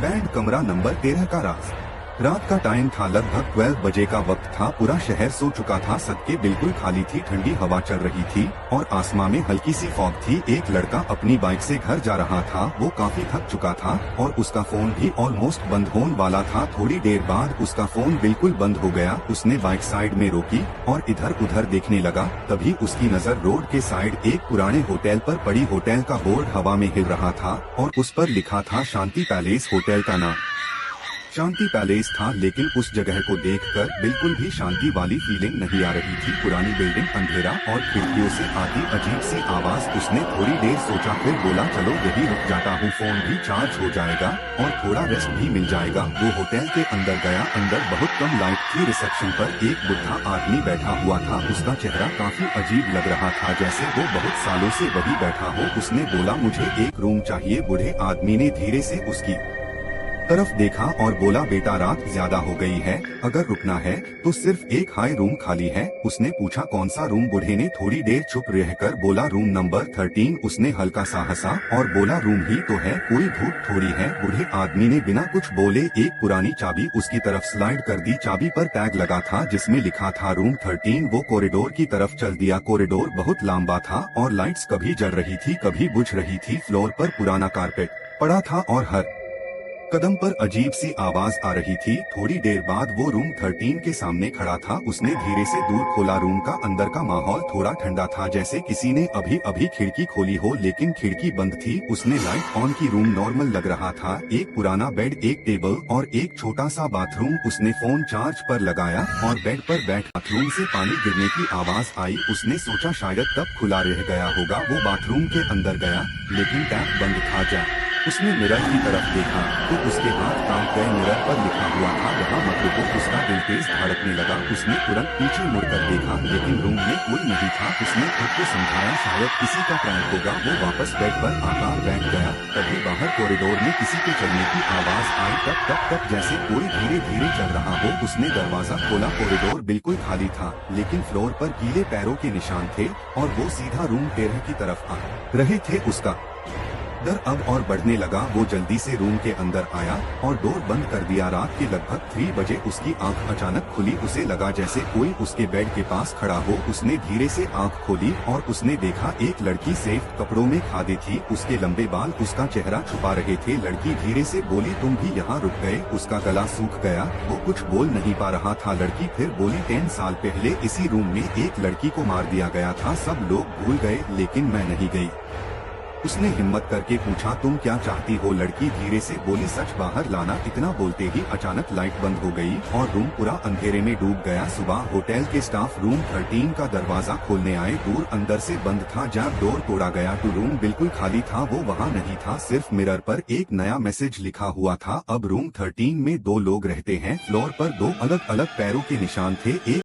Band कमरा number 13 का राज। रात का टाइम था, लगभग 12 बजे का वक्त था। पूरा शहर सो चुका था, सड़कें बिल्कुल खाली थी, ठंडी हवा चल रही थी और आसमां में हल्की सी फॉग थी। एक लड़का अपनी बाइक से घर जा रहा था। वो काफी थक चुका था और उसका फोन भी ऑलमोस्ट बंद होने वाला था। थोड़ी देर बाद उसका फोन बिल्कुल बंद हो गया। उसने बाइक साइड में रोकी और इधर उधर देखने लगा। तभी उसकी नजर रोड के साइड एक पुराने होटल पर पड़ी। होटल का बोर्ड हवा में हिल रहा था और उस पर लिखा था शांति पैलेस। होटल का नाम शांति पैलेस था, लेकिन उस जगह को देखकर बिल्कुल भी शांति वाली फीलिंग नहीं आ रही थी। पुरानी बिल्डिंग, अंधेरा और खिड़कियों से आती अजीब सी आवाज। उसने थोड़ी देर सोचा, फिर बोला चलो यही रुक जाता हूँ, फोन भी चार्ज हो जाएगा और थोड़ा रेस्ट भी मिल जाएगा। वो होटल के अंदर गया। अंदर बहुत कम लाइट थी। रिसेप्शन पर एक बुढ़ा आदमी बैठा हुआ था। उसका चेहरा काफी अजीब लग रहा था, जैसे वो बहुत सालों से वही बैठा हो। उसने बोला मुझे एक रूम चाहिए। बूढ़े आदमी ने धीरे से उसकी तरफ देखा और बोला बेटा रात ज्यादा हो गई है, अगर रुकना है तो सिर्फ एक हाई रूम खाली है। उसने पूछा कौन सा रूम? बूढ़े ने थोड़ी देर चुप रहकर बोला रूम नंबर 13। उसने हल्का सा हंसा और बोला रूम ही तो है, कोई भूत थोड़ी है। बूढ़े आदमी ने बिना कुछ बोले एक पुरानी चाबी उसकी तरफ स्लाइड कर दी। चाबी पर टैग लगा था जिसमें लिखा था रूम 13। वो कॉरिडोर की तरफ चल दिया। कॉरिडोर बहुत लंबा था और लाइट्स कभी जल रही थी कभी बुझ रही थी। फ्लोर पर पुराना कारपेट पड़ा था और हर कदम पर अजीब सी आवाज आ रही थी। थोड़ी देर बाद वो रूम 13 के सामने खड़ा था। उसने धीरे से दूर खोला। रूम का अंदर का माहौल थोड़ा ठंडा था, जैसे किसी ने अभी अभी खिड़की खोली हो, लेकिन खिड़की बंद थी। उसने लाइट ऑन की। रूम नॉर्मल लग रहा था। एक पुराना बेड, एक टेबल और एक छोटा सा बाथरूम। उसने फोन चार्ज पर लगाया और बेड पर बैठ बाथरूम से पानी गिरने की आवाज आई। उसने सोचा शायद तब खुला रह गया होगा। वो बाथरूम के अंदर गया, लेकिन टैप बंद था। उसने मिरर की तरफ देखा तो उसके हाथ कांप गए। मिरर पर लिखा हुआ था यहाँ मत रुको। उसका दिल तेज धड़कने लगा। उसने तुरंत पीछे मुड़कर देखा, लेकिन रूम में कोई नहीं था। उसने खुद को समझाया शायद किसी का प्रैंक होगा। वो वापस बेड पर आकर बैठ गया। तभी बाहर कॉरिडोर में किसी के चलने की आवाज आई, टप टप टप, जैसे कोई धीरे धीरे चल रहा हो। उसने दरवाजा खोला। कॉरिडोर बिल्कुल खाली था, लेकिन फ्लोर पर गीले पैरों के निशान थे और वो सीधा रूम 13 की तरफ आ रहे थे। उसका डर अब और बढ़ने लगा। वो जल्दी से रूम के अंदर आया और डोर बंद कर दिया। रात के लगभग 3 बजे उसकी आंख अचानक खुली। उसे लगा जैसे कोई उसके बेड के पास खड़ा हो। उसने धीरे से आंख खोली और उसने देखा एक लड़की सेफ कपड़ों में खादी थी। उसके लंबे बाल उसका चेहरा छुपा रहे थे। लड़की धीरे से बोली तुम भी यहाँ रुक गए? उसका गला सूख गया। वो कुछ बोल नहीं पा रहा था। लड़की फिर बोली 10 साल पहले इसी रूम में एक लड़की को मार दिया गया था। सब लोग भूल गए, लेकिन मैं नहीं गई। उसने हिम्मत करके पूछा तुम क्या चाहती हो? लड़की धीरे से बोली सच बाहर लाना। इतना बोलते ही अचानक लाइट बंद हो गई और रूम पूरा अंधेरे में डूब गया। सुबह होटल के स्टाफ रूम 13 का दरवाजा खोलने आए। दूर अंदर से बंद था। जब डोर तोड़ा गया तो रूम बिल्कुल खाली था। वो वहाँ नहीं था। सिर्फ मिरर पर एक नया मैसेज लिखा हुआ था, अब रूम 13 में 2 लोग रहते हैं। फ्लोर पर 2 अलग अलग पैरों के निशान थे। एक